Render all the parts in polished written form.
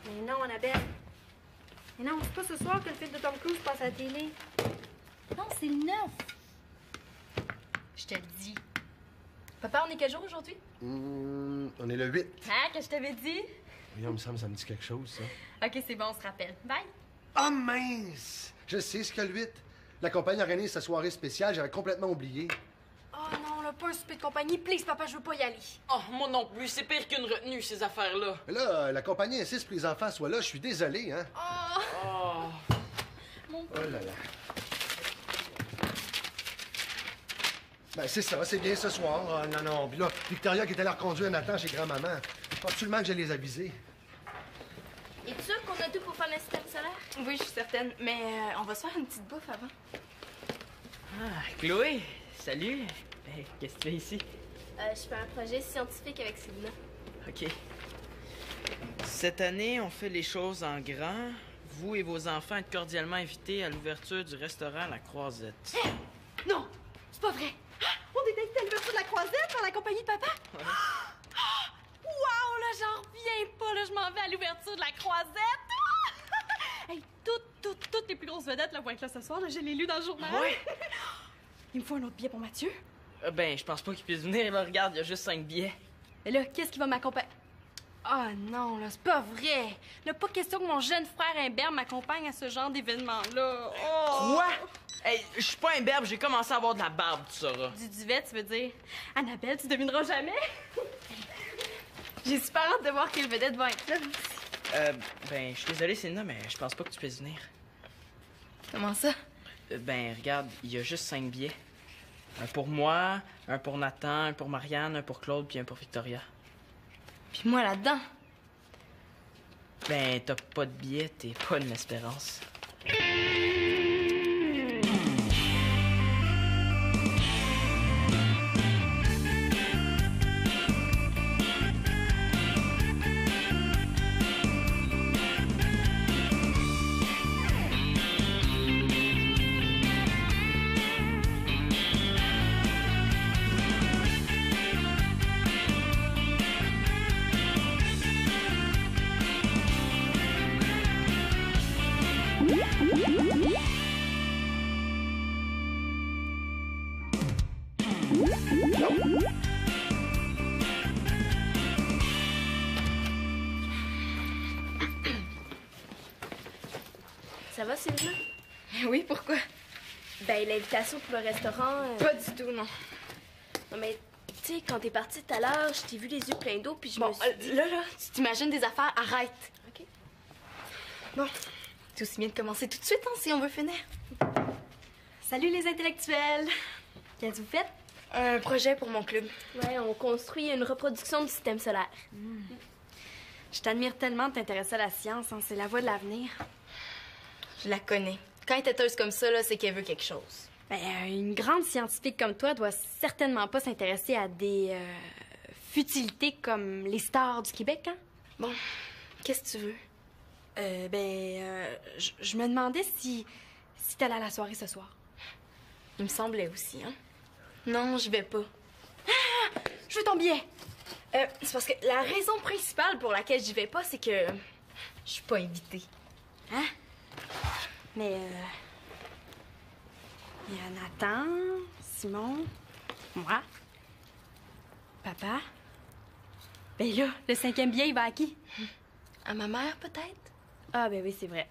Mais non, Annabelle. Mais non, c'est pas ce soir que le film de Tom Cruise passe à la télé. Non, c'est le 9. Je te le dis. Papa, on est quel jour aujourd'hui? On est le 8. Hein, que je t'avais dit? Oui, il me semble ça me dit quelque chose, ça. Ok, c'est bon, on se rappelle. Bye. Ah, mince! Je sais ce que le 8. La compagnie organise sa soirée spéciale, j'avais complètement oublié. Oh non, là, pas un souper de compagnie. Please, papa, je veux pas y aller. Oh, moi non plus, c'est pire qu'une retenue, ces affaires-là. Mais là, la compagnie insiste pour que les enfants soient là, je suis désolé, hein? Oh. Mon Oh là là. Ben, c'est ça, c'est bien ce soir. Ah, non, non. Puis là, Victoria qui est allée reconduire Nathan chez grand-maman. Il faut absolument que je les aviser. Es-tu sûr qu'on a tout pour faire le système solaire? Oui, je suis certaine. Mais on va se faire une petite bouffe avant. Ah, Chloé, salut. Hey, qu'est-ce que tu fais ici? Je fais un projet scientifique avec Sylvina. OK. Cette année, on fait les choses en grand. Vous et vos enfants êtes cordialement invités à l'ouverture du restaurant La Croisette. Hey! Non! C'est pas vrai! On est invité à l'ouverture de La Croisette par la compagnie de papa? Ouais. Wow, là, j'en reviens pas, là, je m'en vais à l'ouverture de La Croisette! Hey, toutes les plus grosses vedettes là, vont être là ce soir, là, je l'ai lu dans le journal. Ouais. Il me faut un autre billet pour Mathieu. Ben, je pense pas qu'il puisse venir. Là, regarde, il y a juste 5 billets. Mais là, qu'est-ce qui va m'accompagner? Ah non, là, c'est pas vrai! Là, pas question que mon jeune frère Imbert m'accompagne à ce genre d'événement-là. Oh! Quoi? Hey, je suis pas imberbe, j'ai commencé à avoir de la barbe, tu sauras. Du duvet, tu veux dire? Annabelle, tu devineras jamais? J'ai super hâte de voir quelle vedette va être là. Ben, je suis désolé, Céline, mais je pense pas que tu puisses venir. Comment ça? Ben, regarde, il y a juste 5 billets. Un pour moi, un pour Nathan, un pour Marianne, un pour Claude, puis un pour Victoria. Puis moi là-dedans. Ben, t'as pas de billet, t'es pas une espérance. Ça va, Sylvia? Oui, pourquoi? Ben, l'invitation pour le restaurant... Pas du tout, non. Non, mais, tu sais, quand t'es partie tout à l'heure, je t'ai vu les yeux pleins d'eau, puis je Bon, me suis dit... là, tu t'imagines des affaires, arrête. OK. Bon, c'est aussi bien de commencer tout de suite, hein, si on veut finir. Salut, les intellectuels! Qu'est-ce que vous faites? Un projet pour mon club. Ouais, on construit une reproduction du système solaire. Je t'admire tellement de t'intéresser à la science, hein, c'est la voie de l'avenir. Je la connais. Quand elle est têteuse comme ça, là, c'est qu'elle veut quelque chose. Ben, une grande scientifique comme toi doit certainement pas s'intéresser à des futilités comme les stars du Québec, hein? Bon, qu'est-ce que tu veux? Je me demandais si t'allais à la soirée ce soir. Il me semblait aussi, hein. Non, j'y vais pas. Ah! Je veux ton billet! C'est parce que la raison principale pour laquelle j'y vais pas, c'est que je suis pas invitée. Hein? Mais, il y a Nathan, Simon, moi, papa. Ben là, le 5e billet, il va à qui? À ma mère, peut-être? Ah, ben oui, c'est vrai.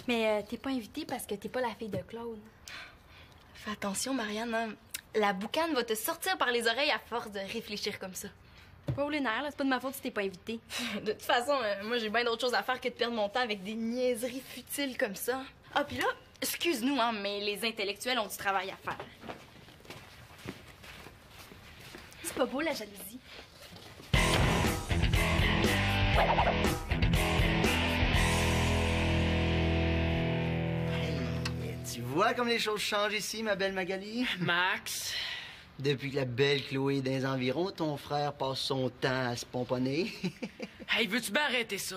Mais t'es pas invitée parce que t'es pas la fille de Claude. Fais attention, Marianne, hein. La boucane va te sortir par les oreilles à force de réfléchir comme ça. Pas au lunaire, là, c'est pas de ma faute si t'es pas invitée. De toute façon, moi, j'ai bien d'autres choses à faire que de perdre mon temps avec des niaiseries futiles comme ça. Ah, puis là, excuse-nous, hein, mais les intellectuels ont du travail à faire. C'est pas beau, la jalousie. Hey, tu vois comme les choses changent ici, ma belle Magali? Max, Depuis que la belle Chloé est dans les environs, ton frère passe son temps à se pomponner. hey, veux-tu bien arrêter ça?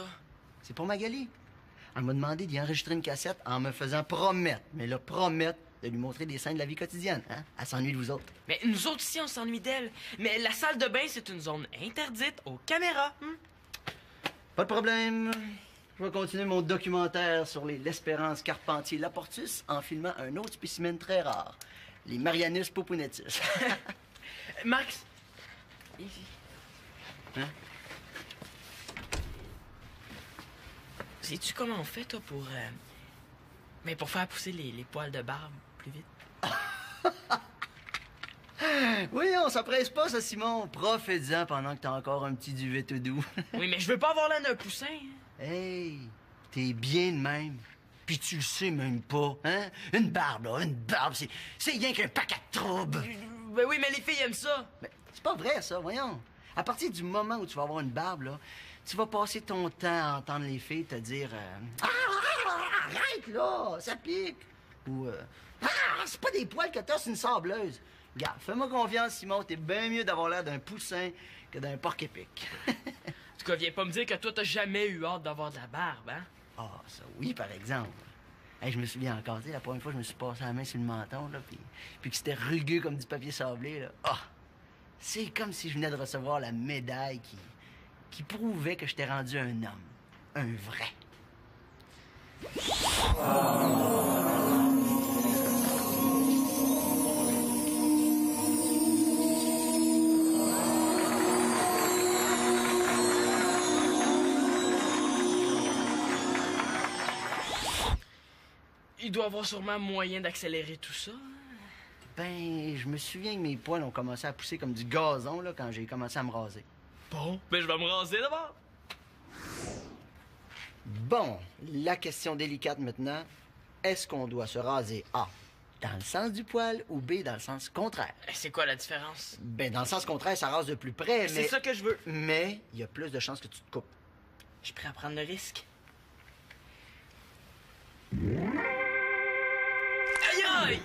C'est pour Magali. Elle m'a demandé d'y enregistrer une cassette en me faisant promettre, mais là, promettre de lui montrer des scènes de la vie quotidienne. Hein? Elle s'ennuie de vous autres. Mais nous autres ici, on s'ennuie d'elle. Mais la salle de bain, c'est une zone interdite aux caméras. Pas de problème. Je vais continuer mon documentaire sur les L'Espérance Carpentier-Laportus en filmant un autre spécimen très rare, les Marianus popunetus. Max! Ici. Hein? Sais-tu comment on fait, toi, pour... Mais pour faire pousser les poils de barbe plus vite? Oui, on s'empresse pas, ça, Simon. Profite-en pendant que t'as encore un petit duvet tout doux. Oui, mais je veux pas avoir l'air d'un poussin. Hey, t'es bien de même. Puis tu le sais même pas, hein? Une barbe, là, une barbe, c'est rien qu'un paquet de troubles. Ben oui, mais les filles aiment ça. Mais c'est pas vrai, ça, voyons. À partir du moment où tu vas avoir une barbe, là, tu vas passer ton temps à entendre les filles te dire arrête, là, ça pique. Ou c'est pas des poils que t'as, c'est une sableuse. Regarde, fais-moi confiance, Simon, t'es bien mieux d'avoir l'air d'un poussin que d'un porc-épic. En tout cas, viens pas me dire que toi, t'as jamais eu hâte d'avoir de la barbe, hein? Ah, ça oui, par exemple. Hey, je me souviens encore, tu sais, la première fois que je me suis passé la main sur le menton, là, puis que c'était rugueux comme du papier sablé, là. Ah! C'est comme si je venais de recevoir la médaille qui prouvait que j'étais rendu un homme. Un vrai. Il doit avoir sûrement moyen d'accélérer tout ça. Ben, je me souviens que mes poils ont commencé à pousser comme du gazon, là, quand j'ai commencé à me raser. Bon, ben je vais me raser d'abord. Bon, la question délicate maintenant, est-ce qu'on doit se raser A, dans le sens du poil, ou B, dans le sens contraire? C'est quoi la différence? Ben, dans le sens contraire, ça rase de plus près, mais... C'est ça que je veux. Mais il y a plus de chances que tu te coupes. Je suis prêt à prendre le risque. Aïe aïe!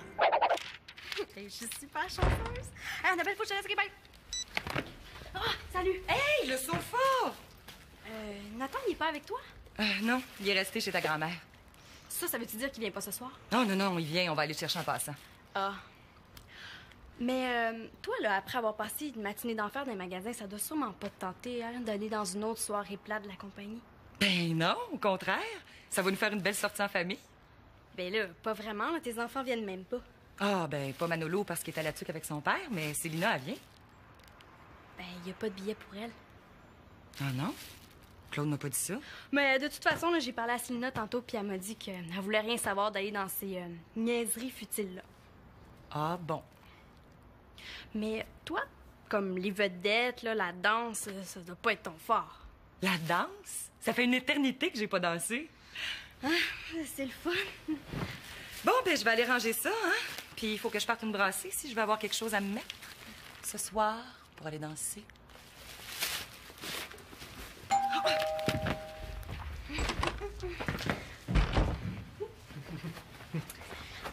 Je suis super chanceuse. Hey, Annabelle, faut que je reste bye. Ah, salut. Hey, le sofa! Nathan, il est pas avec toi? Non, il est resté chez ta grand-mère. Ça veut-tu dire qu'il vient pas ce soir? Non, non, non, il vient, on va aller le chercher en passant. Ah. Mais toi, là, après avoir passé une matinée d'enfer dans les magasins, ça doit sûrement pas te tenter hein, d'aller dans une autre soirée plate de la compagnie. Ben non, au contraire. Ça va nous faire une belle sortie en famille. Ben là, pas vraiment, là, tes enfants viennent même pas. Ah, ben pas Manolo parce qu'il est à la tuque avec son père, mais Célina, elle vient. Ben, y a pas de billet pour elle. Ah non? Claude m'a pas dit ça. Mais de toute façon, là, j'ai parlé à Célina tantôt, puis elle m'a dit qu'elle voulait rien savoir d'aller dans ces niaiseries futiles-là. Ah bon. Mais toi, comme les vedettes, là, la danse, ça doit pas être ton fort. La danse? Ça fait une éternité que j'ai pas dansé. Ah, c'est le fun. Bon, ben je vais aller ranger ça, hein? Puis il faut que je parte me brasser si je veux avoir quelque chose à me mettre ce soir pour aller danser.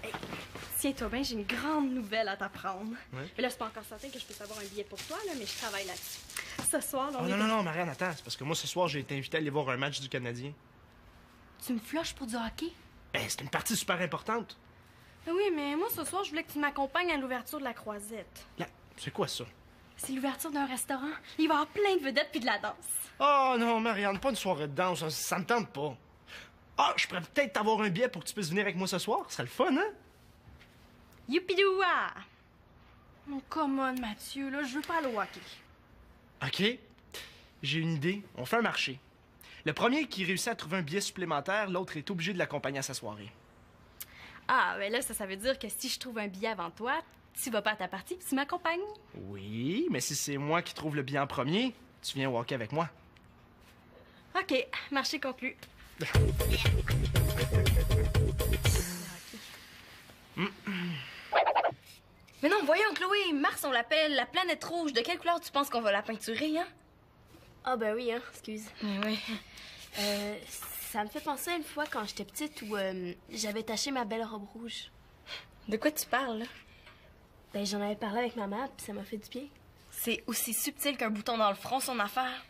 Hey, tiens-toi bien, j'ai une grande nouvelle à t'apprendre. Ouais. Mais là, c'est pas encore certain que je puisse avoir un billet pour toi, là, mais je travaille là-dessus. Ce soir, là, Oh, non, Marianne, attends. C'est parce que moi, ce soir, j'ai été invité à aller voir un match du Canadien. Tu me flushes pour du hockey? Ben, c'est une partie super importante. Ben oui, mais moi, ce soir, je voulais que tu m'accompagnes à l'ouverture de la Croisette. Là, c'est quoi ça? C'est l'ouverture d'un restaurant. Il va y avoir plein de vedettes puis de la danse. Oh non, Marianne, pas une soirée de danse. Ça me tente pas. Ah, je pourrais peut-être t'avoir un billet pour que tu puisses venir avec moi ce soir. Ce serait le fun, hein? Youpidoua! Oh, come on, Mathieu, là, je veux pas aller au hockey. OK. J'ai une idée. On fait un marché. Le premier qui réussit à trouver un billet supplémentaire, l'autre est obligé de l'accompagner à sa soirée. Ah, ben là, ça veut dire que si je trouve un billet avant toi, tu vas pas à ta partie puis tu m'accompagnes. Oui, mais si c'est moi qui trouve le billet en premier, tu viens au hockey avec moi. OK, marché conclu. Mais non, voyons, Chloé, Mars, on l'appelle la planète rouge. De quelle couleur tu penses qu'on va la peinturer, hein? Ah ben oui, hein, excuse. Oui. Ça me fait penser à une fois quand j'étais petite où j'avais taché ma belle robe rouge. De quoi tu parles, là? Ben j'en avais parlé avec ma mère, puis ça m'a fait du bien. C'est aussi subtil qu'un bouton dans le front, son affaire.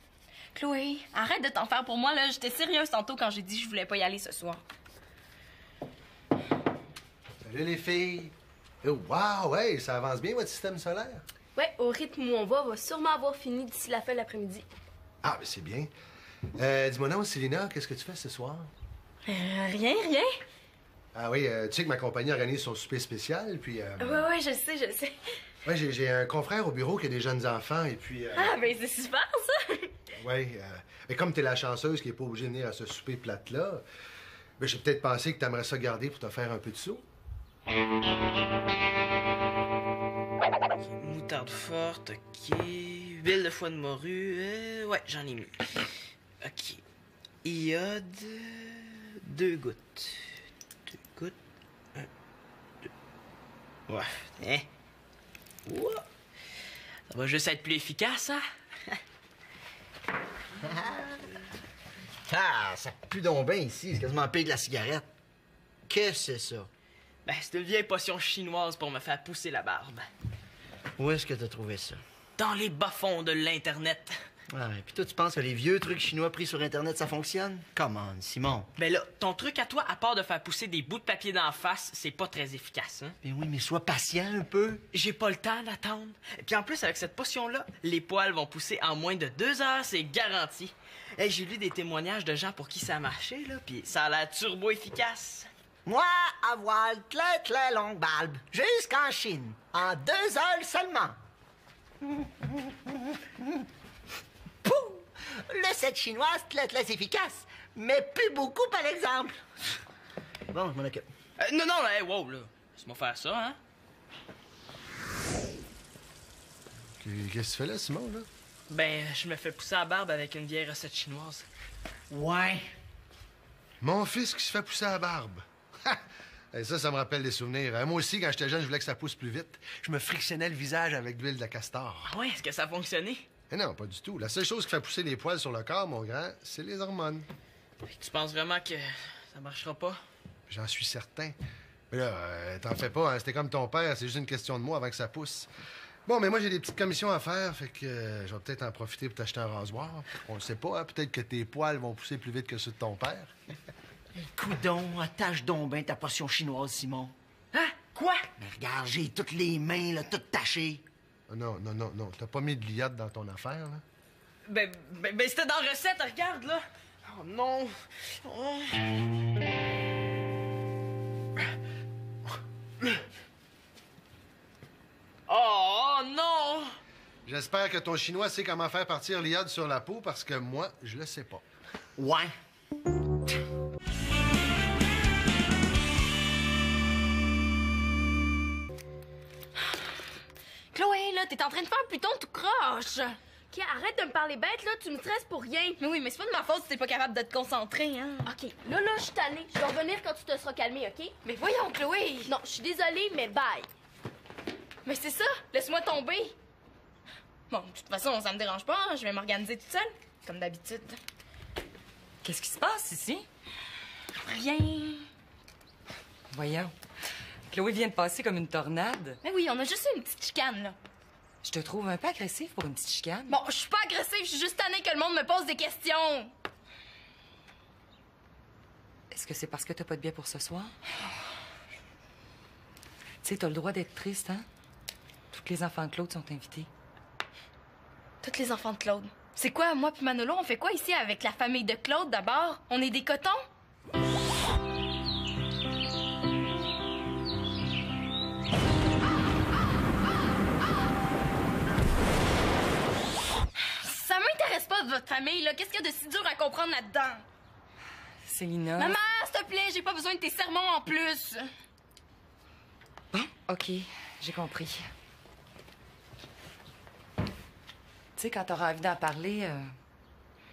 Chloé, arrête de t'en faire pour moi, là. J'étais sérieuse tantôt quand j'ai dit que je voulais pas y aller ce soir. Salut les filles. Oh, wow, hey, ça avance bien votre système solaire? Ouais, au rythme où on va sûrement avoir fini d'ici la fin de l'après-midi. Ah, mais c'est bien. Dis-moi non, Célina, qu'est-ce que tu fais ce soir? Rien. Ah oui, tu sais que ma compagnie organise son souper spécial, puis... Ouais, je le sais. Ouais, j'ai un confrère au bureau qui a des jeunes enfants, et puis... Ah, ben c'est super, ça! Ouais, mais comme t'es la chanceuse qui est pas obligée de venir à ce souper plate-là, ben j'ai peut-être pensé que t'aimerais ça garder pour te faire un peu de sous. Moutarde forte, OK. Huile de foie de morue, ouais, j'en ai mis. OK. Iode, 2 gouttes. 2 gouttes. 1, 2. Ouais, hein? Ouah. Ça va juste être plus efficace, hein? Ah, ça pue donc bien ici. C'est quasiment pire que la cigarette. Qu'est-ce que c'est ça? Ben, c'est une vieille potion chinoise pour me faire pousser la barbe. Où est-ce que t'as trouvé ça? Dans les bas-fonds de l'Internet. Ah, et puis toi, tu penses que les vieux trucs chinois pris sur Internet, ça fonctionne? Come on, Simon. Ben là, ton truc à toi, à part de faire pousser des bouts de papier d'en face, c'est pas très efficace, hein? Ben oui, mais sois patient un peu. J'ai pas le temps d'attendre. Puis en plus, avec cette potion-là, les poils vont pousser en moins de 2 heures, c'est garanti. Hey, j'ai lu des témoignages de gens pour qui ça a marché, là, puis ça a l'air turbo efficace. Moi, avoir très longue barbe, jusqu'en Chine, en 2 heures seulement. Pouh! Le set chinoise, très efficace, mais plus beaucoup, par exemple. Bon, je m'en occupe. Non, hey, wow, là. Laisse-moi faire ça, hein? Qu'est-ce que tu fais là, Simon, là? Ben, je me fais pousser la barbe avec une vieille recette chinoise. Ouais. Mon fils qui se fait pousser la barbe. Et ça me rappelle des souvenirs. Moi aussi, quand j'étais jeune, je voulais que ça pousse plus vite. Je me frictionnais le visage avec de l'huile de castor. Ah ouais, est-ce que ça a fonctionné? Mais non, pas du tout. La seule chose qui fait pousser les poils sur le corps, mon grand, c'est les hormones. Tu penses vraiment que ça marchera pas? J'en suis certain. Mais là, t'en fais pas, hein? C'était comme ton père, c'est juste une question de mois avant que ça pousse. Bon, mais moi, j'ai des petites commissions à faire, fait que je vais peut-être en profiter pour t'acheter un rasoir. On le sait pas, hein? Peut-être que tes poils vont pousser plus vite que ceux de ton père. Coudon, attache donc ben ta potion chinoise, Simon. Hein? Quoi? Mais regarde, j'ai toutes les mains, là, toutes tachées. Non. T'as pas mis de l'iode dans ton affaire, là? Ben, c'était dans la recette, regarde, là. Oh non. Oh. Oh non! J'espère que ton chinois sait comment faire partir l'iode sur la peau, parce que moi, je le sais pas. Ouais. Chloé, là, t'es en train de faire un Pluton tout croche. OK, arrête de me parler bête, là, tu me stresses pour rien. Mais oui, mais c'est pas de ma faute si t'es pas capable de te concentrer, hein. OK, là, je suis tannée. Je vais revenir quand tu te seras calmée, OK? Mais voyons, Chloé. Non, je suis désolée, mais bye. Mais c'est ça, laisse-moi tomber. Bon, de toute façon, ça me dérange pas, je vais m'organiser toute seule, comme d'habitude. Qu'est-ce qui se passe ici? Rien. Voyons. Chloé vient de passer comme une tornade. Mais oui, on a juste eu une petite chicane, là. Je te trouve un peu agressif pour une petite chicane. Bon, je suis pas agressive, je suis juste tannée que le monde me pose des questions. Est-ce que c'est parce que t'as pas de billet pour ce soir? Tu sais, t'as le droit d'être triste, hein? Tous les enfants de Claude sont invités. Tous les enfants de Claude. C'est quoi, moi puis Manolo, on fait quoi ici avec la famille de Claude d'abord? On est des cotons? Ça m'intéresse pas de votre famille, là. Qu'est-ce qu'il y a de si dur à comprendre là-dedans? Célina... Maman, s'il te plaît, j'ai pas besoin de tes sermons en plus. Bon, OK, j'ai compris. Tu sais, quand t'auras envie d'en parler,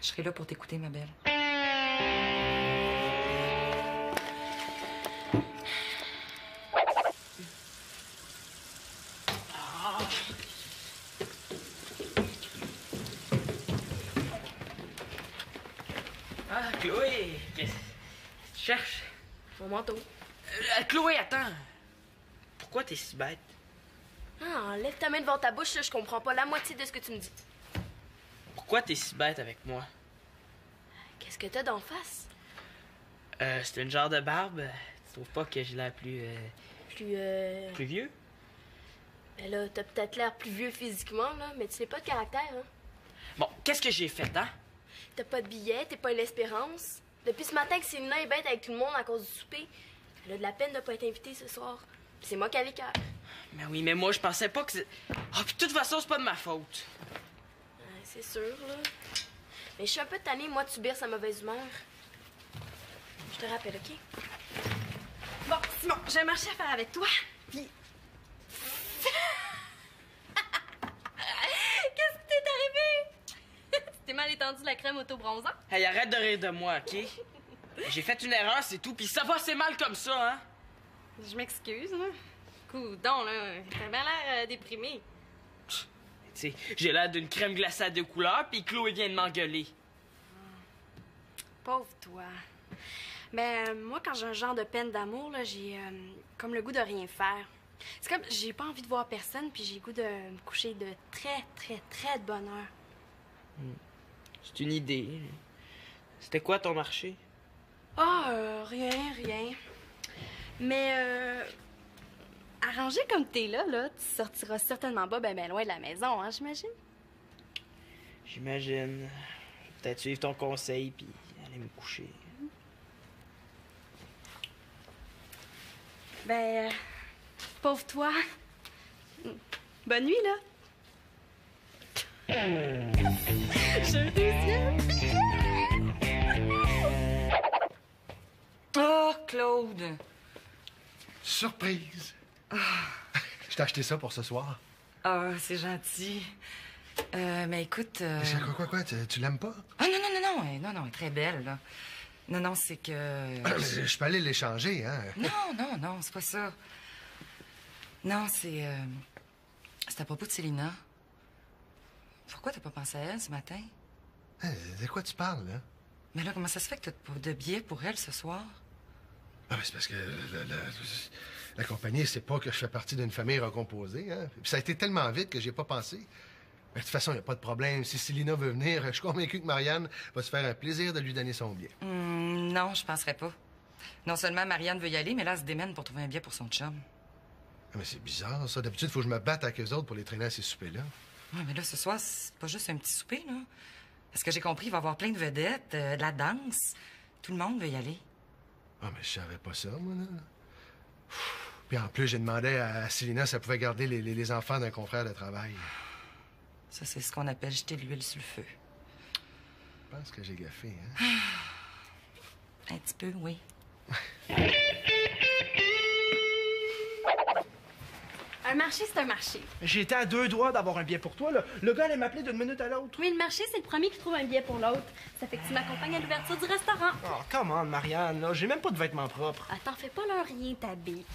je serai là pour t'écouter, ma belle. Ah, Chloé, qu'est-ce que tu cherches? Mon manteau. Chloé, attends. Pourquoi t'es si bête? Ah, lève ta main devant ta bouche, là, je comprends pas la moitié de ce que tu me dis. Pourquoi t'es si bête avec moi? Qu'est-ce que t'as d'en face? C'est une genre de barbe. Tu trouves pas que j'ai l'air plus Plus vieux? Ben là, t'as peut-être l'air plus vieux physiquement, là, mais tu n'es pas de caractère, hein? Bon, qu'est-ce que j'ai fait, hein? T'as pas de billet, t'es pas une espérance. Depuis ce matin que Célina est bête avec tout le monde à cause du souper, elle a de la peine de pas être invitée ce soir. Puis c'est moi qui ai les cœurs. Mais oui, mais moi, je pensais pas que c'est... Ah, puis de toute façon, c'est pas de ma faute. C'est sûr, là. Mais je suis un peu tannée, moi, de subir sa mauvaise humeur. Je te rappelle, OK? Bon, Simon, j'ai un marché à faire avec toi. Puis... Qu'est-ce qui t'est arrivé? Tu t'es mal étendu la crème auto-bronzant? Hey, arrête de rire de moi, OK? J'ai fait une erreur, c'est tout, puis ça va assez mal comme ça, hein? Je m'excuse, là. Coudon, là. T'as bien l'air déprimé. Tu sais, j'ai l'air d'une crème glacée à 2 couleurs, puis Chloé vient de m'engueuler. Pauvre toi. Mais moi, quand j'ai un genre de peine d'amour, là, j'ai comme le goût de rien faire. C'est comme, j'ai pas envie de voir personne, puis j'ai le goût de me coucher de très, très, très de bonne heure. C'est une idée. C'était quoi ton marché? Ah, rien. Mais, arrangé comme t'es là, tu sortiras certainement pas ben loin de la maison, hein, j'imagine? J'imagine. Peut-être suivre ton conseil, puis aller me coucher. Ben, pauvre toi. Bonne nuit, là. Je deuxième. Oh, Claude! Surprise! Je t'ai acheté ça pour ce soir. Ah, c'est gentil. Mais écoute... Quoi? Tu l'aimes pas? Ah, non, elle est très belle, là. Non, c'est que... Je peux aller l'échanger, hein? Non, c'est pas ça. Non, c'est à propos de Célina. Pourquoi t'as pas pensé à elle ce matin? De quoi tu parles, là? Mais là, comment ça se fait que t'as pas de billets pour elle ce soir? Ah, c'est parce que la compagnie sait pas que je fais partie d'une famille recomposée, hein? Puis ça a été tellement vite que j'y ai pas pensé. Mais de toute façon, il n'y a pas de problème. Si Célina veut venir, je suis convaincu que Marianne va se faire un plaisir de lui donner son billet. Non, je penserais pas. Non seulement Marianne veut y aller, mais là, elle se démène pour trouver un billet pour son chum. Ah, mais c'est bizarre, ça. D'habitude, il faut que je me batte avec eux autres pour les traîner à ces soupers-là. Oui, mais là, ce soir, c'est pas juste un petit souper, là. Parce que j'ai compris, il va y avoir plein de vedettes, de la danse. Tout le monde veut y aller. Ah, mais je savais pas ça, moi, là. Puis en plus, j'ai demandé à Célina si elle pouvait garder les enfants d'un confrère de travail. Ça, c'est ce qu'on appelle jeter de l'huile sur le feu. Je pense que j'ai gaffé, hein? Un petit peu, oui. Un marché, c'est un marché. J'étais à 2 doigts d'avoir un billet pour toi, là. Le gars allait m'appeler d'une minute à l'autre. Oui, le marché, c'est le premier qui trouve un billet pour l'autre. Ça fait que tu m'accompagnes à l'ouverture du restaurant. Oh, comment, Marianne, là? J'ai même pas de vêtements propres. Ah, t'en fais pas là, rien, t'habilles.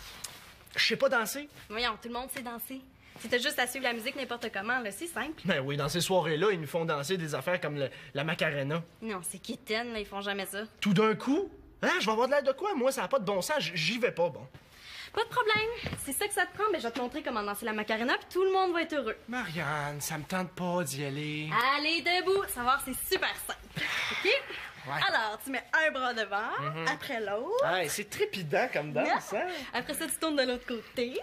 Je sais pas danser. Voyons, tout le monde sait danser. Si t'as juste à suivre la musique n'importe comment, là, c'est simple. Ben oui, dans ces soirées-là, ils nous font danser des affaires comme la Macarena. Non, c'est kitten, là, ils font jamais ça. Tout d'un coup? Hein? Je vais avoir de l'air de quoi? Moi, ça n'a pas de bon sens. J'y vais pas, bon. Pas de problème. C'est ça que ça te prend, ben je vais te montrer comment danser la Macarena, puis tout le monde va être heureux. Marianne, ça me tente pas d'y aller. Allez, debout. Savoir, c'est super simple. OK? Ouais. Alors, tu mets un bras devant, après l'autre. Ouais, c'est trépidant comme danse, hein? Après ça, tu tournes de l'autre côté.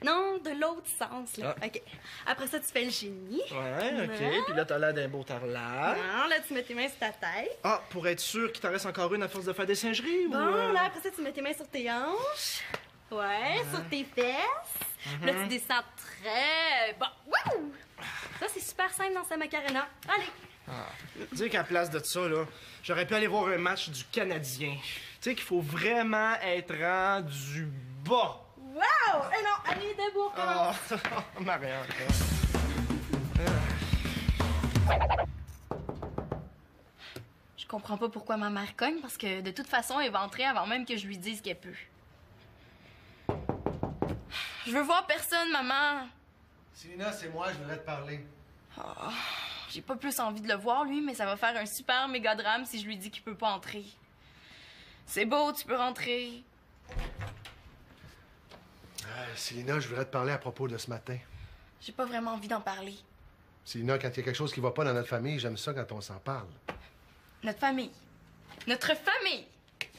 Non, de l'autre sens, là. Ah. OK. Après ça, tu fais le génie. Ouais, OK. Puis là, t'as l'air d'un beau tarlat. Non, là, tu mets tes mains sur ta tête. Ah, pour être sûr qu'il t'en reste encore une à force de faire des singeries, Bon, ou... là, après ça, tu mets tes mains sur tes hanches. Ouais, sur tes fesses. Puis là, tu descends très... Bon, wouh! Ça, c'est super simple dans sa Macarena. Allez. Dire qu'à la place de ça, là, j'aurais pu aller voir un match du Canadien. Tu sais qu'il faut vraiment être rendu bas. Wow! Eh non, allez, debout, recommence. Oh, Marianne. Je comprends pas pourquoi ma mère cogne, parce que de toute façon, elle va entrer avant même que je lui dise qu'elle peut. Je veux voir personne, maman. Célina, c'est moi, je voudrais te parler. Oh, j'ai pas plus envie de le voir, lui, mais ça va faire un super méga drame si je lui dis qu'il peut pas entrer. C'est beau, tu peux rentrer. Célina, je voudrais te parler à propos de ce matin. J'ai pas vraiment envie d'en parler. Célina, quand il y a quelque chose qui va pas dans notre famille, j'aime ça quand on s'en parle. Notre famille. Notre famille!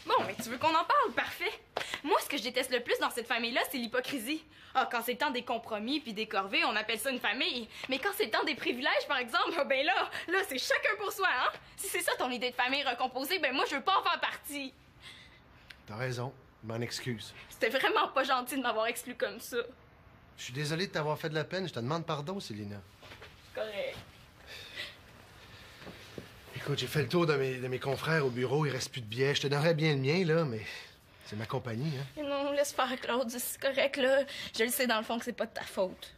Bon, mais tu veux qu'on en parle? Parfait! Moi, ce que je déteste le plus dans cette famille-là, c'est l'hypocrisie. Ah, quand c'est le temps des compromis puis des corvées, on appelle ça une famille. Mais quand c'est le temps des privilèges, par exemple, ben là, c'est chacun pour soi, hein? Si c'est ça ton idée de famille recomposée, ben moi, je veux pas en faire partie. T'as raison. Je m'en excuse. C'était vraiment pas gentil de m'avoir exclu comme ça. Je suis désolé de t'avoir fait de la peine. Je te demande pardon, Célina. Correct. Écoute, j'ai fait le tour de mes confrères au bureau. Il reste plus de billets. Je te donnerais bien le mien, là, mais c'est ma compagnie, hein. Mais non, laisse faire, Claude. C'est correct, là. Je le sais, dans le fond, que c'est pas de ta faute.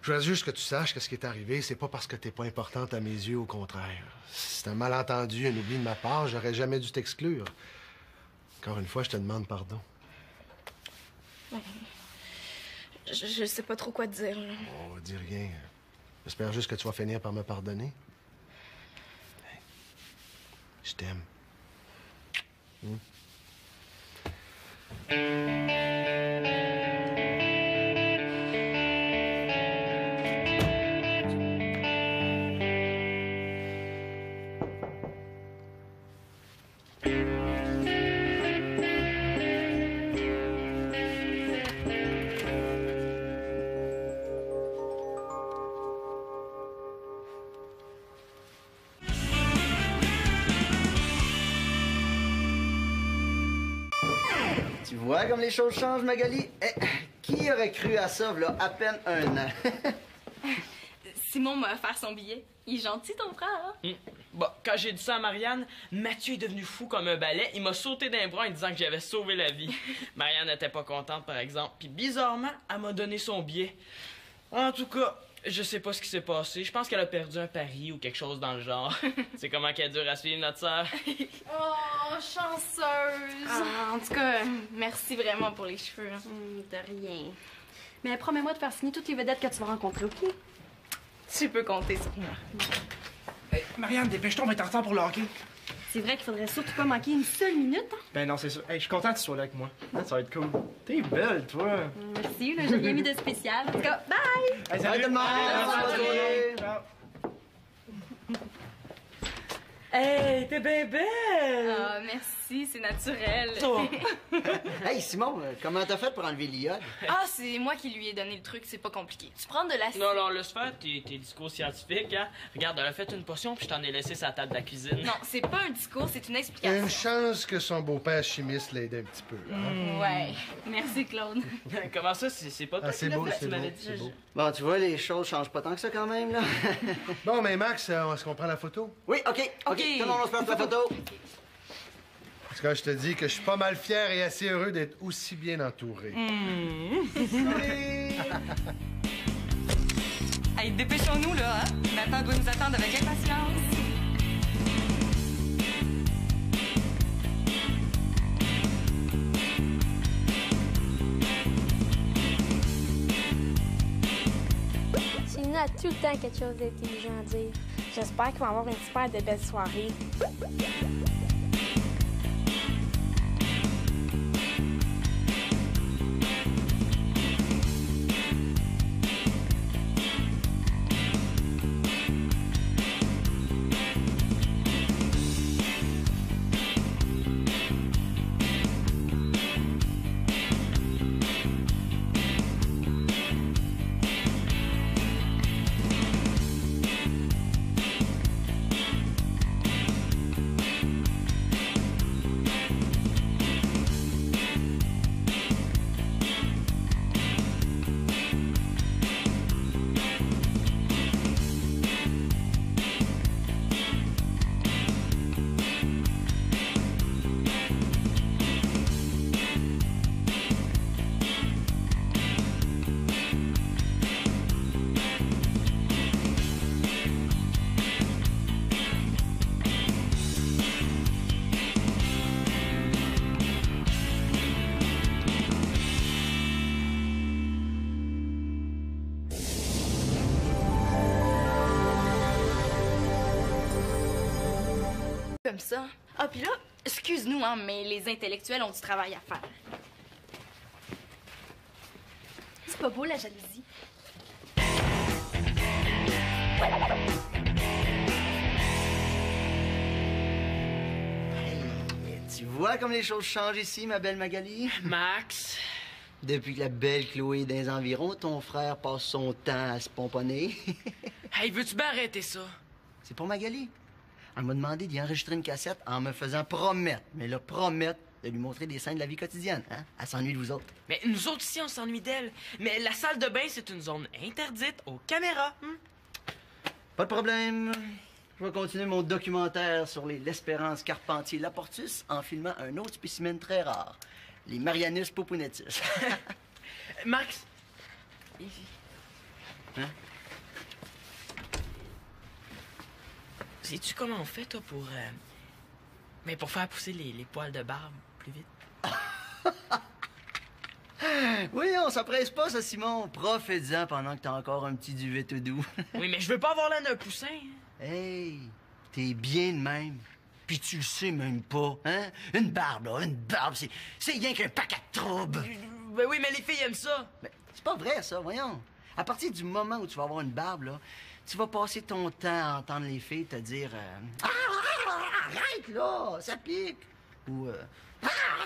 Je veux juste que tu saches que ce qui est arrivé, c'est pas parce que t'es pas importante à mes yeux, au contraire. C'est un malentendu, un oubli de ma part. J'aurais jamais dû t'exclure. Encore une fois, je te demande pardon. Je sais pas trop quoi te dire, là. Oh, dis rien. J'espère juste que tu vas finir par me pardonner. Je t'aime. Tu vois comme les choses changent, Magali? Qui aurait cru à ça, là, à peine un an? Simon m'a offert son billet. Il est gentil, ton frère, hein? Bon, quand j'ai dit ça à Marianne, Mathieu est devenu fou comme un balai. Il m'a sauté d'un bras en disant que j'avais sauvé la vie. Marianne n'était pas contente, par exemple. Puis bizarrement, elle m'a donné son billet. En tout cas, je sais pas ce qui s'est passé. Je pense qu'elle a perdu un pari ou quelque chose dans le genre. C'est comment qu'elle dure à suivre notre sœur. Oh, chanceuse! En tout cas, merci vraiment pour les cheveux. Hein. De rien. Mais promets-moi de faire signer toutes les vedettes que tu vas rencontrer, OK? Tu peux compter sur moi. Hey, Marianne, dépêche-toi, on va être en retard pour le hockey. C'est vrai qu'il faudrait surtout pas manquer une seule minute, hein? Ben non, c'est sûr. Hey, je suis content que tu sois là avec moi. Ça va être cool. T'es belle, toi. Merci, là, j'ai rien mis de spécial. En tout cas, bye! Hey, Salut tout le monde! Bonne journée. Ciao. Hey, t'es bien belle! Ah, merci, c'est naturel. Hey, Simon, comment t'as fait pour enlever l'iode? Ah, c'est moi qui lui ai donné le truc, c'est pas compliqué. Tu prends de l'acide. Non, laisse faire tes discours scientifiques, hein. Regarde, elle a fait une potion, puis je t'en ai laissé sa table de la cuisine. Non, c'est pas un discours, c'est une Il y a explication. une chance que son beau-père chimiste l'aide un petit peu, hein. Ouais. Merci, Claude. Comment ça, c'est pas toi Ah, qui c'est l'as beau, fait? c'est Tu beau, m'avais dit, c'est beau. Bon, tu vois, les choses changent pas tant que ça quand même, là. Bon, mais Max, est-ce qu'on prend la photo? Oui, OK. Tout le monde, on se passe la photo. En tout cas, je te dis que je suis pas mal fier et assez heureux d'être aussi bien entouré. Hey, dépêchons-nous, là, hein? Nathan doit nous attendre avec impatience. Célina a tout le temps quelque chose d'intelligent à dire. J'espère qu'il va avoir une super de belle soirée. Comme ça. Ah, puis là, excuse-nous, hein, mais les intellectuels ont du travail à faire. C'est pas beau, la jalousie. Tu Tu vois comme les choses changent ici, ma belle Magali? Max. Depuis que la belle Chloé est dans les environs, ton frère passe son temps à se pomponner. Hey, veux-tu bien arrêter ça? C'est pour Magali. Elle m'a demandé d'y enregistrer une cassette en me faisant promettre, mais là, promettre de lui montrer des scènes de la vie quotidienne. Hein? Elle s'ennuie de vous autres. Mais nous autres ici, on s'ennuie d'elle. Mais la salle de bain, c'est une zone interdite aux caméras. Pas de problème. Je vais continuer mon documentaire sur l'Espérance Carpentier-Laportus en filmant un autre spécimen très rare, les Marianus popunetus. Max. Ici. Hein? Sais-tu comment on fait, toi, pour faire pousser les poils de barbe plus vite? Oui, on s'empresse pas, ça, Simon. Profite-en pendant que t'as encore un petit duvet tout doux. Oui, mais je veux pas avoir l'air d'un poussin. Hey, t'es bien de même. Puis tu le sais même pas, hein? Une barbe, là, une barbe, c'est rien qu'un paquet de troubles. Ben oui, mais les filles aiment ça. Mais c'est pas vrai, ça, voyons. À partir du moment où tu vas avoir une barbe, là, tu vas passer ton temps à entendre les filles te dire arrête, là, ça pique. Ou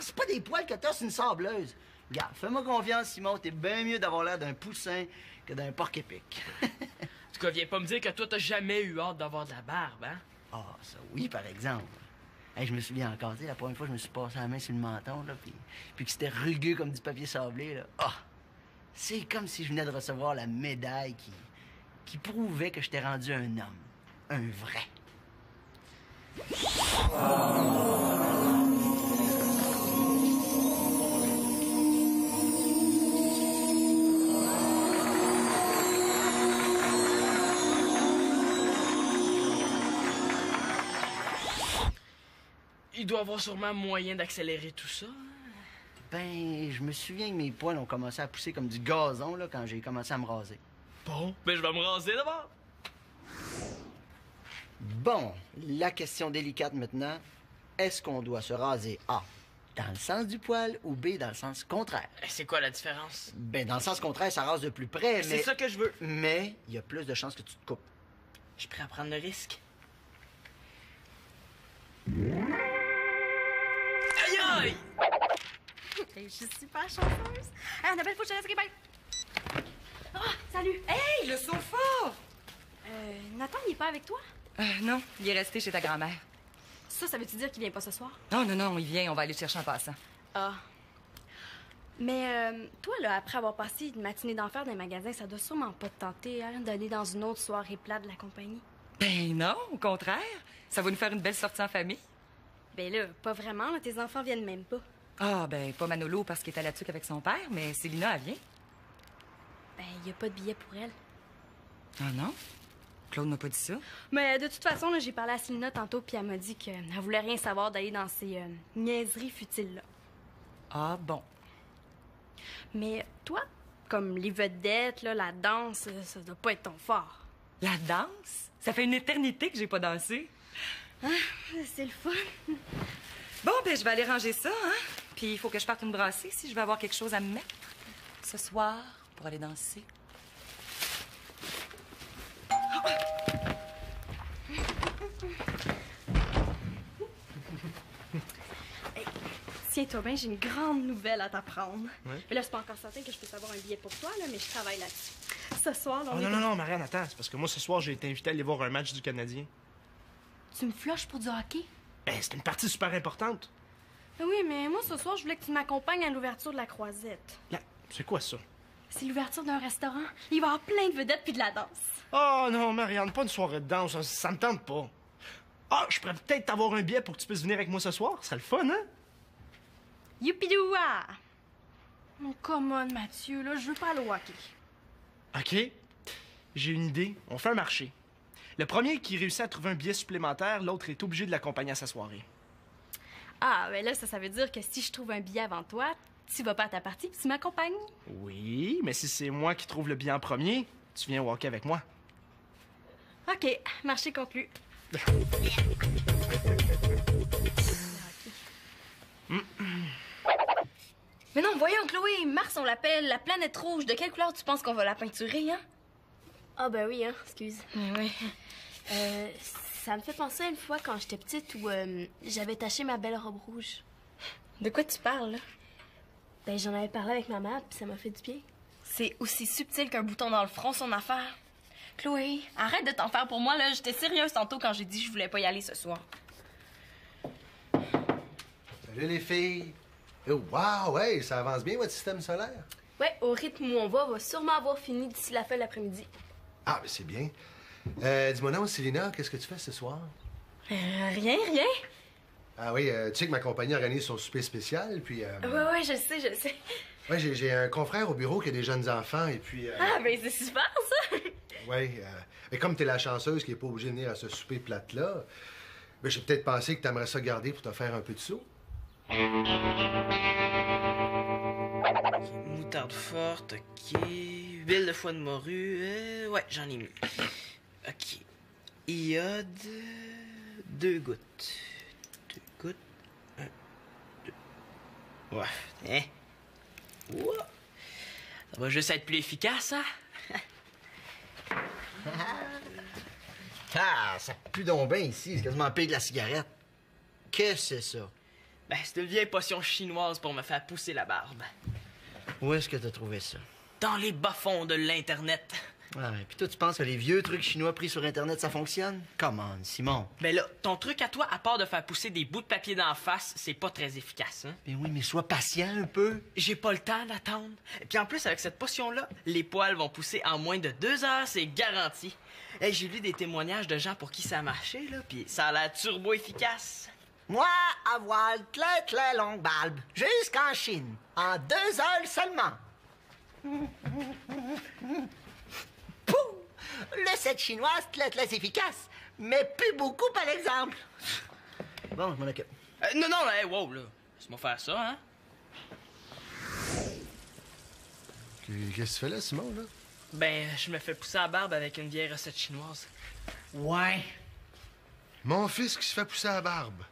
c'est pas des poils que t'as, c'est une sableuse. Regarde, fais-moi confiance, Simon, t'es bien mieux d'avoir l'air d'un poussin que d'un porc-épic. En tout cas, viens pas me dire que toi, t'as jamais eu hâte d'avoir de la barbe, hein? Ah, ça oui, par exemple. Hey, je me souviens encore, tu sais, la première fois que je me suis passé la main sur le menton, là, puis que c'était rugueux comme du papier sablé, là. Ah! C'est comme si je venais de recevoir la médaille qui prouvait que j'étais rendu un homme. Un vrai. Il doit avoir sûrement moyen d'accélérer tout ça. Ben, je me souviens que mes poils ont commencé à pousser comme du gazon, là, quand j'ai commencé à me raser. Bon, ben je vais me raser d'abord. Bon, la question délicate maintenant. Est-ce qu'on doit se raser A, dans le sens du poil, ou B, dans le sens contraire? C'est quoi la différence? Ben, dans le sens contraire, ça rase de plus près, mais... C'est ça que je veux. Mais il y a plus de chances que tu te coupes. Je suis prêt à prendre le risque. Aïe aïe! Je suis super chanceuse. Hey, Annabelle, faut que je reste Québec. Ah, salut. Hey, le sofa! Nathan, il est pas avec toi? Non, il est resté chez ta grand-mère. Ça veut-tu dire qu'il vient pas ce soir? Non, il vient. On va aller le chercher en passant. Ah. Mais toi, là, après avoir passé une matinée d'enfer dans les magasins, ça doit sûrement pas te tenter hein, d'aller dans une autre soirée plate de la compagnie. Ben non, au contraire. Ça va nous faire une belle sortie en famille. Ben là, pas vraiment. Là, tes enfants viennent même pas. Ah, ben pas Manolo parce qu'il est à la tuque avec son père, mais Célina, elle vient. Ben, y a pas de billet pour elle. Ah non? Claude m'a pas dit ça. Mais de toute façon, là, j'ai parlé à Célina tantôt, puis elle m'a dit qu'elle voulait rien savoir d'aller dans ces niaiseries futiles-là. Ah bon. Mais toi, comme les vedettes, là, la danse, ça doit pas être ton fort. La danse? Ça fait une éternité que j'ai pas dansé. Ah, c'est le fun. Bon, ben je vais aller ranger ça, hein? Puis il faut que je parte une brassée si je veux avoir quelque chose à me mettre ce soir pour aller danser. Hey, tiens-toi bien, j'ai une grande nouvelle à t'apprendre. Ouais. Mais là, c'est pas encore certain que je puisse avoir un billet pour toi, là, mais je travaille là-dessus. Ce soir, là, on Oh, est... non, Marianne, attends. C'est parce que moi, ce soir, j'ai été invité à aller voir un match du Canadien. Tu me flushes pour du hockey? Ben, c'est une partie super importante. Oui, mais moi, ce soir, je voulais que tu m'accompagnes à l'ouverture de la Croisette. C'est quoi ça? C'est l'ouverture d'un restaurant. Il va y avoir plein de vedettes puis de la danse. Oh non, Marianne, pas une soirée de danse. Ça me tente pas. Ah, je pourrais peut-être t'avoir un billet pour que tu puisses venir avec moi ce soir. Ce serait le fun, hein? Youpidoua! Oh, come on, Mathieu, là, je veux pas aller au hockey. OK. J'ai une idée. On fait un marché. Le premier qui réussit à trouver un billet supplémentaire, l'autre est obligé de l'accompagner à sa soirée. Ah, ben là, ça veut dire que si je trouve un billet avant toi, tu vas pas à ta partie puis tu m'accompagnes. Oui, mais si c'est moi qui trouve le billet en premier, tu viens au hockey avec moi. OK, marché conclu. Mais non, voyons, Chloé, Mars, on l'appelle la planète rouge. De quelle couleur tu penses qu'on va la peinturer, hein? Ah, ben oui, hein, excuse. Oui. Ça me fait penser à une fois quand j'étais petite où j'avais taché ma belle robe rouge. De quoi tu parles, là? Ben, j'en avais parlé avec ma mère, puis ça m'a fait du bien. C'est aussi subtil qu'un bouton dans le front, son affaire. Chloé, arrête de t'en faire pour moi, là. J'étais sérieuse tantôt quand j'ai dit que je voulais pas y aller ce soir. Salut les filles! Oh, wow, ouais, ça avance bien votre système solaire? Ouais, au rythme où on va sûrement avoir fini d'ici la fin de l'après-midi. Ah, mais c'est bien. Dis-moi non, Célina, qu'est-ce que tu fais ce soir? Rien. Ah oui, tu sais que ma compagnie organise son souper spécial, puis... Ouais, je le sais. Ouais, j'ai un confrère au bureau qui a des jeunes enfants, et puis... Ah, ben c'est super, ça! Ouais, mais comme t'es la chanceuse qui est pas obligée de venir à ce souper plate-là, ben, j'ai peut-être pensé que t'aimerais ça garder pour te faire un peu de sous. Moutarde forte, ok. Huile de foie de morue, ouais, j'en ai mis. Ok. Iode, 2 gouttes. 2 gouttes. 1, 2. Ouais, hein. Ouah. Ça va juste être plus efficace, hein? Ah, ça pue donc bien ici. C'est quasiment pire que la cigarette. Qu'est-ce que c'est ça? Ben, c'est une vieille potion chinoise pour me faire pousser la barbe. Où est-ce que t'as trouvé ça? Dans les bas-fonds de l'Internet. Ah, et puis toi, tu penses que les vieux trucs chinois pris sur Internet, ça fonctionne? Come on, Simon. Ben là, ton truc à toi, à part de faire pousser des bouts de papier d'en face, c'est pas très efficace, hein? Ben oui, mais sois patient un peu. J'ai pas le temps d'attendre. Et puis en plus, avec cette potion-là, les poils vont pousser en moins de 2 heures, c'est garanti. Hey, j'ai lu des témoignages de gens pour qui ça a marché, là, puis ça a l'air turbo efficace. Moi, à voile, très longue barbe, jusqu'en Chine, en 2 heures seulement. Pouh! Le set chinois, très efficace, mais plus beaucoup, par exemple. Bon, je m'en occupe. Non, hey, wow, là. Laisse-moi faire ça, hein? Qu'est-ce que tu fais là, Simon, là? Ben, je me fais pousser la barbe avec une vieille recette chinoise. Ouais. Mon fils qui se fait pousser la barbe.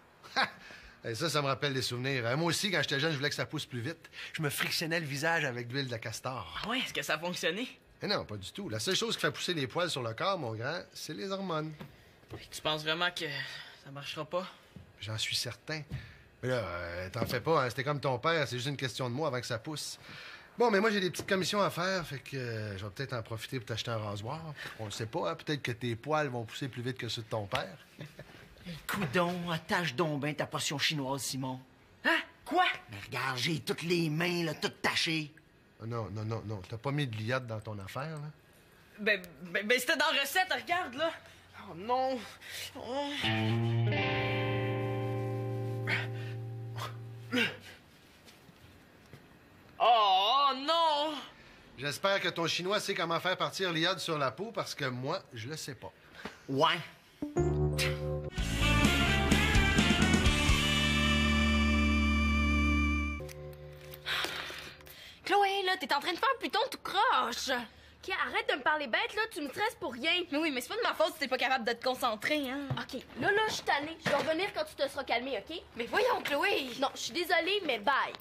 Et ça me rappelle des souvenirs. Moi aussi, quand j'étais jeune, je voulais que ça pousse plus vite. Je me frictionnais le visage avec de l'huile de castor. Ah ouais, est-ce que ça a fonctionné? Mais non, pas du tout. La seule chose qui fait pousser les poils sur le corps, mon grand, c'est les hormones. Tu penses vraiment que ça marchera pas? J'en suis certain. Mais là, t'en fais pas, hein? C'était comme ton père, c'est juste une question de mois avant que ça pousse. Bon, mais moi, j'ai des petites commissions à faire, fait que je vais peut-être en profiter pour t'acheter un rasoir. On le sait pas, hein? Peut-être que tes poils vont pousser plus vite que ceux de ton père. Coudon, attache donc ben ta potion chinoise, Simon. Hein? Quoi? Mais regarde, j'ai toutes les mains, là, toutes tachées. Non. T'as pas mis de l'iode dans ton affaire, là? Ben, c'était dans la recette, regarde, là. Oh non. Oh. Oh non! J'espère que ton chinois sait comment faire partir l'iode sur la peau, parce que moi, je le sais pas. Ouais. Chloé, là, t'es en train de faire un Pluton tout croche. OK, arrête de me parler bête, là, tu me stresses pour rien. Mais oui, mais c'est pas de ma faute si t'es pas capable de te concentrer, hein? OK, là, je suis tannée. Je vais revenir quand tu te seras calmée, OK? Mais voyons, Chloé! Non, je suis désolée, mais bye.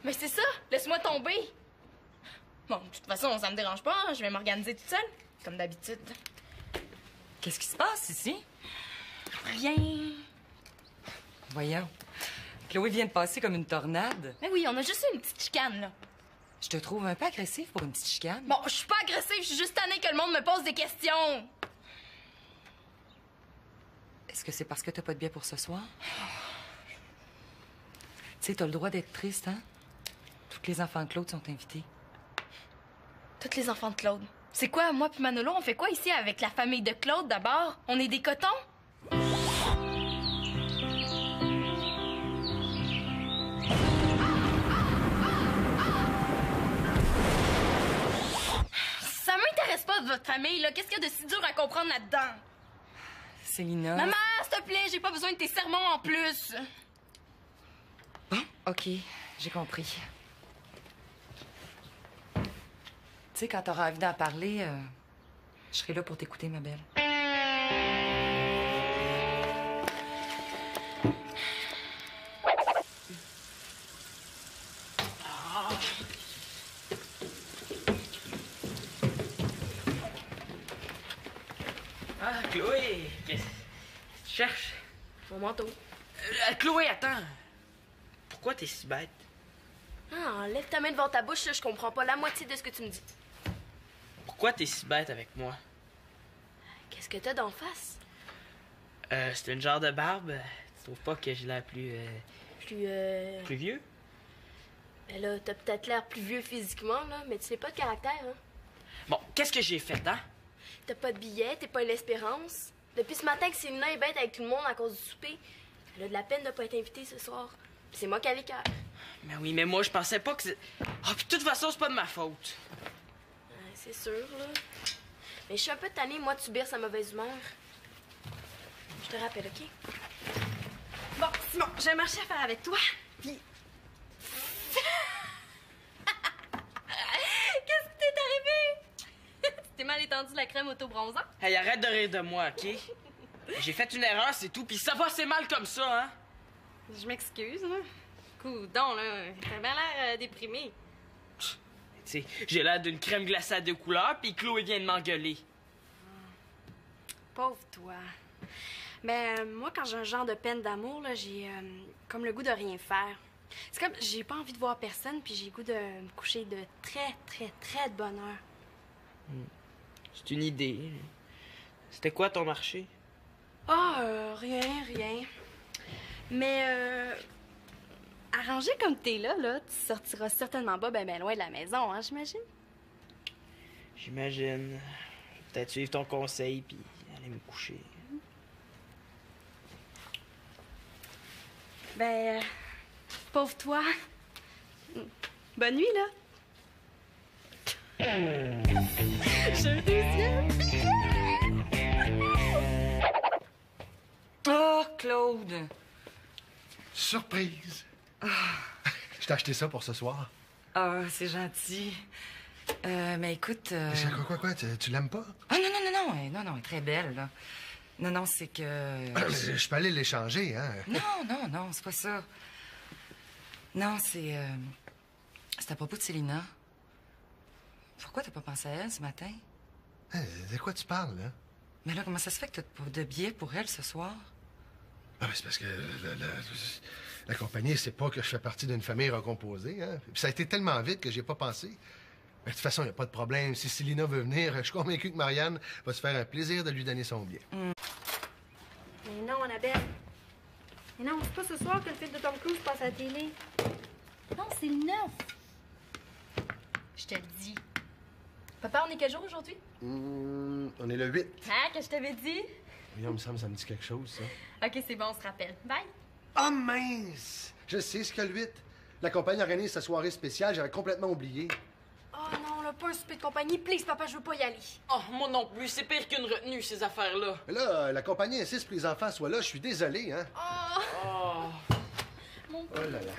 Mais c'est ça, laisse-moi tomber. Bon, de toute façon, ça me dérange pas, hein, je vais m'organiser toute seule, comme d'habitude. Qu'est-ce qui se passe ici? Rien. Voyons. Chloé vient de passer comme une tornade. Mais oui, on a juste eu une petite chicane, là. Je te trouve un peu agressif pour une petite chicane. Bon, je suis pas agressive, je suis juste tannée que le monde me pose des questions. Est-ce que c'est parce que t'as pas de billet pour ce soir? Tu sais, t'as le droit d'être triste, hein? Tous les enfants de Claude sont invités. Tous les enfants de Claude. C'est quoi, moi puis Manolo, on fait quoi ici avec la famille de Claude d'abord? On est des cotons? Ça m'intéresse pas de votre famille, là. Qu'est-ce qu'il y a de si dur à comprendre là-dedans? Célina... Maman, s'il te plaît, j'ai pas besoin de tes sermons en plus. Bon, OK, j'ai compris. Tu sais, quand t'auras envie d'en parler, je serai là pour t'écouter, ma belle. Ah, Chloé! Mon manteau. Chloé, attends. Pourquoi t'es si bête? Ah, lève ta main devant ta bouche, là, je comprends pas la moitié de ce que tu me dis. Pourquoi t'es si bête avec moi? Qu'est-ce que t'as d'en face? C'est une genre de barbe. Tu trouves pas que j'ai l'air plus Plus vieux? Ben là, t'as peut-être l'air plus vieux physiquement, là, mais tu n'as pas de caractère, hein? Bon, qu'est-ce que j'ai fait, hein? T'as pas de billet, t'es pas l'espérance. Depuis ce matin que Célina est bête avec tout le monde à cause du souper, elle a de la peine de pas être invitée ce soir. Puis c'est moi qui ai les cœurs. Mais oui, mais moi, je pensais pas que c'est... Ah, puis de toute façon, c'est pas de ma faute. Ouais, c'est sûr, là. Mais je suis un peu tannée, moi, de subir sa mauvaise humeur. Je te rappelle, OK? Bon, Simon, j'ai un marché à faire avec toi. Puis. Qu'est-ce qui t'est arrivé? Tu t'es mal étendu la crème auto-bronzant? Hey, arrête de rire de moi, OK? J'ai fait une erreur, c'est tout, puis ça va assez mal comme ça, hein? Je m'excuse, là. Coudon, là. T'as bien l'air déprimé. Tu sais, j'ai l'air d'une crème glacée à 2 couleurs, puis Chloé vient de m'engueuler. Pauvre toi. Ben, moi, quand j'ai un genre de peine d'amour, là, j'ai comme le goût de rien faire. C'est comme, j'ai pas envie de voir personne, puis j'ai le goût de me coucher de très, très, très de bonne heure. C'est une idée. C'était quoi ton marché? Ah, rien. Mais, arrangé comme t'es là, tu sortiras certainement pas ben loin de la maison, hein, j'imagine? J'imagine. Peut-être suivre ton conseil, puis aller me coucher. Ben, pauvre toi. Bonne nuit, là. Je deuxième. Oh, Claude! Surprise! Je t'ai acheté ça pour ce soir. Ah, c'est gentil. Mais écoute... Quoi? Tu l'aimes pas? Ah, non, elle est très belle, là. Non, c'est que... Je peux aller l'échanger, hein? Non, c'est pas ça. Non, c'est à propos de Célina. Pourquoi t'as pas pensé à elle ce matin? De quoi tu parles, là? Mais là, comment ça se fait que t'as pas de billets pour elle ce soir? Ah, c'est parce que la compagnie sait pas que je fais partie d'une famille recomposée, hein? Puis ça a été tellement vite que j'ai pas pensé. Mais de toute façon, il n'y a pas de problème. Si Célina veut venir, je suis convaincu que Marianne va se faire un plaisir de lui donner son billet. Mais non, Annabelle. Mais non, c'est pas ce soir que le film de Tom Cruise passe à la télé. Non, c'est le 9. Je te le dis. Papa, on est quel jour aujourd'hui? On est le 8. Hein, que je t'avais dit? Oui, il me semble, ça me dit quelque chose, ça. OK, c'est bon, on se rappelle. Bye! Ah, mince! Je sais ce que le 8. La compagnie organise sa soirée spéciale, j'avais complètement oublié. Oh non, là, pas un souper de compagnie. Please, papa, je veux pas y aller. Oh, moi non plus, c'est pire qu'une retenue, ces affaires-là. Mais là, la compagnie insiste pour que les enfants soient là, je suis désolé, hein? Oh. Oh là là.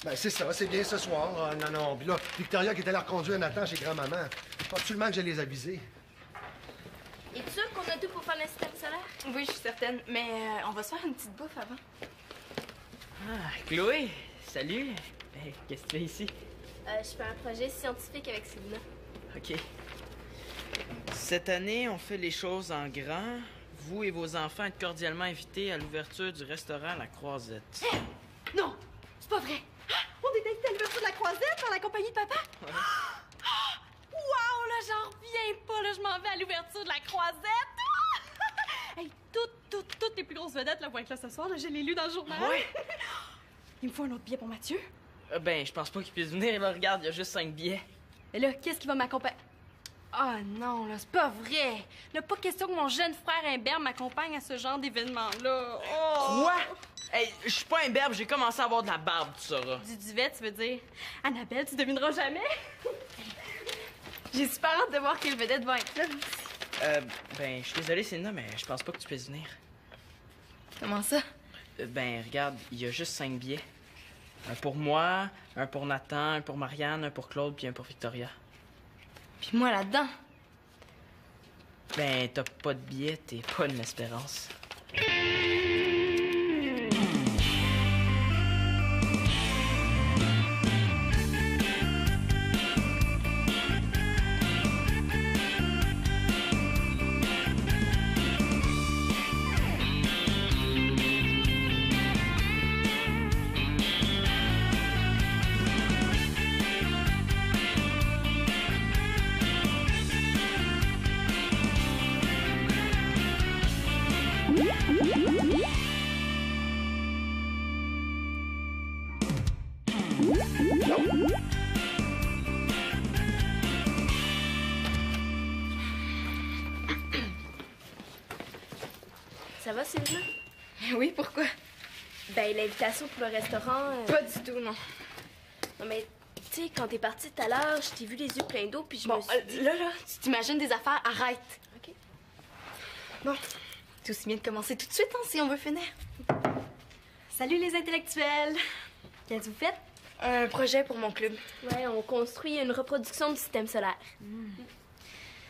Ben, c'est ça, c'est bien ce soir. Ah, non. Puis là, Victoria qui est allée reconduire Nathan chez grand-maman. Absolument que je les aviser. Es-tu sûr qu'on a tout pour faire le système solaire? Oui, je suis certaine. Mais on va se faire une petite bouffe avant. Ah, Chloé, salut. Hey, qu'est-ce que tu fais ici? Je fais un projet scientifique avec Célina. OK. Cette année, on fait les choses en grand. Vous et vos enfants êtes cordialement invités à l'ouverture du restaurant La Croisette. Non, c'est pas vrai. On est invité à l'ouverture de la croisette par la compagnie de papa? Ouais. Wow, là, j'en reviens pas, là, je m'en vais à l'ouverture de la croisette. Hey, toutes les plus grosses vedettes là, vont être là ce soir, là, je l'ai lu dans le journal. Ouais. Il me faut un autre billet pour Mathieu. Ben, je pense pas qu'il puisse venir. Là, regarde, il y a juste 5 billets. Mais là, qu'est-ce qui va m'accompagner? Ah non, là, c'est pas vrai. Là, pas question que mon jeune frère Imbert m'accompagne à ce genre d'événement-là. Oh! Quoi? Hey, je suis pas un berbe, j'ai commencé à avoir de la barbe, tu sauras. Du duvet, tu veux dire? Annabelle, tu devineras jamais. J'ai super hâte de voir quelle vedette va être là. Ben, je suis désolé, Célina, mais je pense pas que tu puisses venir. Comment ça? Ben, regarde, il y a juste 5 billets. Un pour moi, un pour Nathan, un pour Marianne, un pour Claude, puis un pour Victoria. Puis moi là-dedans. Ben, t'as pas de billet, t'es pas une espérance. Ça va, Sylvia? Oui, pourquoi? Ben, l'invitation pour le restaurant... Pas du tout, non. Non, mais, tu sais, quand t'es partie tout à l'heure, je t'ai vu les yeux pleins d'eau, puis je Bon, me suis dit... là, tu t'imagines des affaires, arrête. OK. Bon, c'est aussi bien de commencer tout de suite, hein, si on veut finir. Salut les intellectuels! Qu'est-ce que vous faites? Un projet pour mon club. Ouais, on construit une reproduction du système solaire.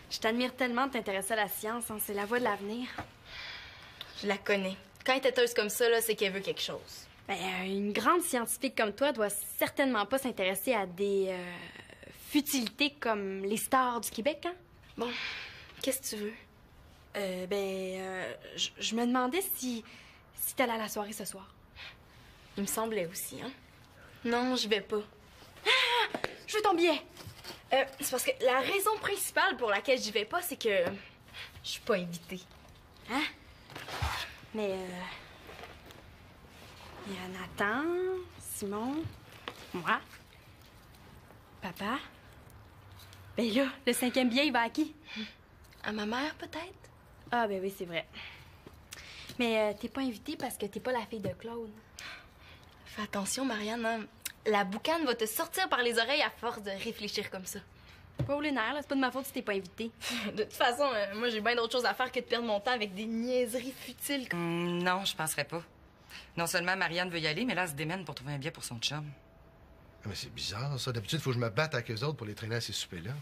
Je t'admire tellement de t'intéresser à la science, hein. C'est la voie de l'avenir. Je la connais. Quand elle est têteuse comme ça, là, c'est qu'elle veut quelque chose. Ben, une grande scientifique comme toi doit certainement pas s'intéresser à des futilités comme les stars du Québec, hein? Bon, qu'est-ce que tu veux? Je me demandais si t'allais à la soirée ce soir. Il me semblait aussi, hein? Non, je vais pas. Ah! Je veux ton billet! C'est parce que la raison principale pour laquelle j'y vais pas, c'est que je suis pas invitée. Hein? Mais, il y a Nathan, Simon, moi, papa. Ben là, le 5e billet, il va à qui? À ma mère, peut-être? Ah, ben oui, c'est vrai. Mais t'es pas invitée parce que t'es pas la fille de Claude. Fais attention, Marianne, hein? La boucane va te sortir par les oreilles à force de réfléchir comme ça. Pas au lunaire, là, c'est pas de ma faute si t'es pas invitée. De toute façon, moi, j'ai bien d'autres choses à faire que de perdre mon temps avec des niaiseries futiles. Non, je penserais pas. Non seulement Marianne veut y aller, mais là, elle se démène pour trouver un billet pour son chum. Ah, mais c'est bizarre, ça. D'habitude, il faut que je me batte avec eux autres pour les traîner à ces soupers-là.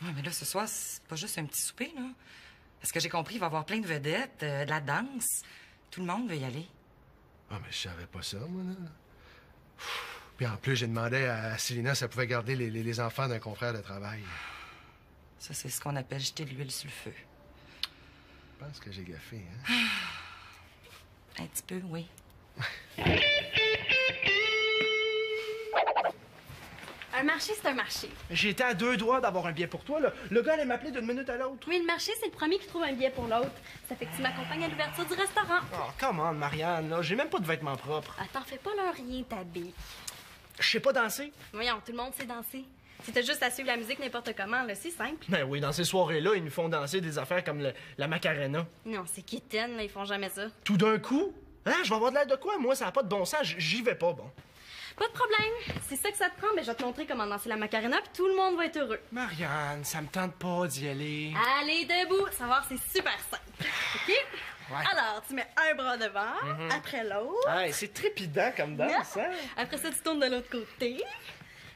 Ouais, mais là, ce soir, c'est pas juste un petit souper, là. Parce que j'ai compris, il va y avoir plein de vedettes, de la danse. Tout le monde veut y aller. Ah, mais je savais pas ça, moi, là. Puis en plus, j'ai demandé à Célina si elle pouvait garder les enfants d'un confrère de travail. Ça, c'est ce qu'on appelle jeter de l'huile sur le feu. Je pense que j'ai gaffé, hein? Un petit peu, oui. Un marché, c'est un marché. J'étais à 2 doigts d'avoir un billet pour toi, là. Le gars allait m'appeler d'une minute à l'autre. Oui, le marché, c'est le premier qui trouve un billet pour l'autre. Ça fait que tu m'accompagnes à l'ouverture du restaurant. Oh, come on, Marianne, là. J'ai même pas de vêtements propres. Attends, fais pas leur rien, t'habilles. Je sais pas danser. Voyons, tout le monde sait danser. Si t'as juste à suivre la musique n'importe comment, là, c'est simple. Ben oui, dans ces soirées-là, ils nous font danser des affaires comme la Macarena. Non, c'est kitten, là, ils font jamais ça. Tout d'un coup? Hein? Je vais avoir de l'air de quoi? Moi, ça n'a pas de bon sens. J'y vais pas, bon. Pas de problème. C'est ça que ça te prend, mais je vais te montrer comment danser la Macarena, puis tout le monde va être heureux. Marianne, ça me tente pas d'y aller. Allez, debout. Savoir, c'est super simple. OK? Ouais. Alors, tu mets un bras devant, après l'autre. Hey, c'est trépidant comme danse, hein? Après ça, tu tournes de l'autre côté.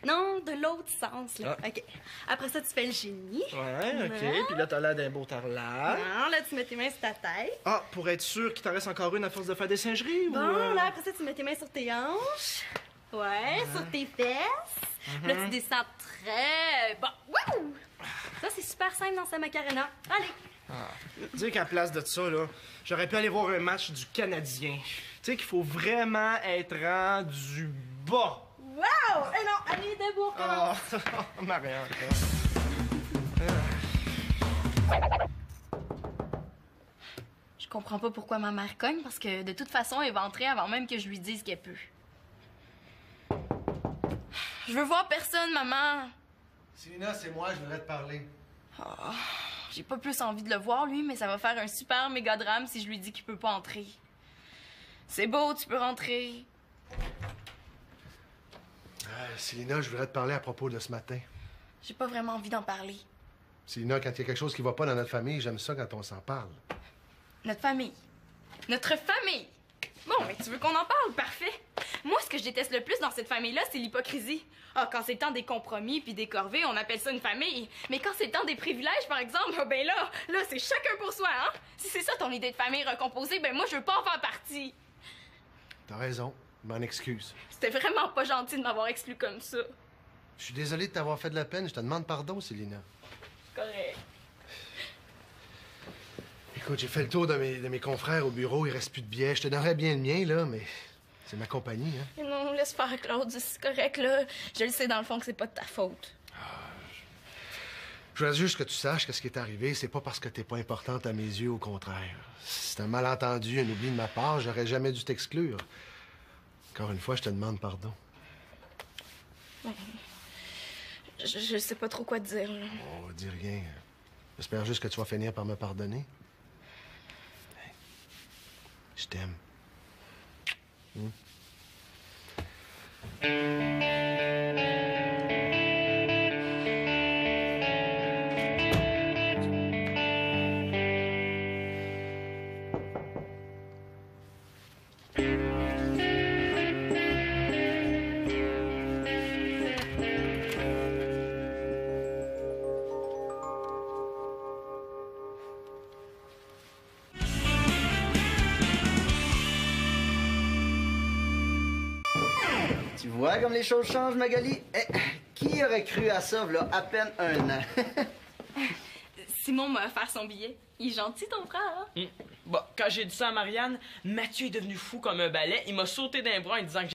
Non, de l'autre sens, là. Ah. OK. Après ça, tu fais le génie. Ouais, OK. Puis là, t'as l'air d'un beau tarlat. Non, là, tu mets tes mains sur ta tête. Ah, pour être sûr qu'il t'en reste encore une à force de faire des singeries, ou... Bon, là, après ça, tu mets tes mains sur tes hanches. Ouais, sur tes fesses. Là, tu descends très bas. Wouh! Ça, c'est super simple dans sa Macarena. Allez. Dis qu'à place de ça, là, j'aurais pu aller voir un match du Canadien. Tu sais qu'il faut vraiment être rendu bas. Wow! Eh non, allez, debout, recommence. Oh, Marianne. Je comprends pas pourquoi ma mère cogne, parce que de toute façon, elle va entrer avant même que je lui dise qu'elle peut. Je veux voir personne, maman. Célina, c'est moi, je voudrais te parler. Oh, j'ai pas plus envie de le voir, lui, mais ça va faire un super méga drame si je lui dis qu'il peut pas entrer. C'est beau, tu peux rentrer. Célina, je voudrais te parler à propos de ce matin. J'ai pas vraiment envie d'en parler. Célina, quand il y a quelque chose qui va pas dans notre famille, j'aime ça quand on s'en parle. Notre famille. Notre famille! Bon, mais tu veux qu'on en parle? Parfait! Moi, ce que je déteste le plus dans cette famille-là, c'est l'hypocrisie. Ah, quand c'est le temps des compromis puis des corvées, on appelle ça une famille. Mais quand c'est le temps des privilèges, par exemple, ben là, c'est chacun pour soi, hein? Si c'est ça ton idée de famille recomposée, ben moi, je veux pas en faire partie. T'as raison, je m'en excuse. C'était vraiment pas gentil de m'avoir exclu comme ça. Je suis désolé de t'avoir fait de la peine, je te demande pardon, Célina. C'est correct. Écoute, j'ai fait le tour de mes confrères au bureau, il reste plus de billets. Je te donnerais bien le mien, là, mais c'est ma compagnie, hein. Mais non, laisse faire, Claude, c'est correct, là. Je le sais, dans le fond, que c'est pas de ta faute. Je voudrais juste que tu saches que ce qui est arrivé, c'est pas parce que t'es pas importante à mes yeux, au contraire. C'est un malentendu, un oubli de ma part, j'aurais jamais dû t'exclure. Encore une fois, je te demande pardon. Je sais pas trop quoi te dire, là. Oh, dis rien. J'espère juste que tu vas finir par me pardonner. Hey, je t'aime. Tu vois comme les choses changent, Magali? Qui aurait cru à ça, là, à peine un an? Simon m'a offert son billet. Il est gentil, ton frère, hein? Bon, quand j'ai dit ça à Marianne, Mathieu est devenu fou comme un balai. Il m'a sauté d'un bras en disant que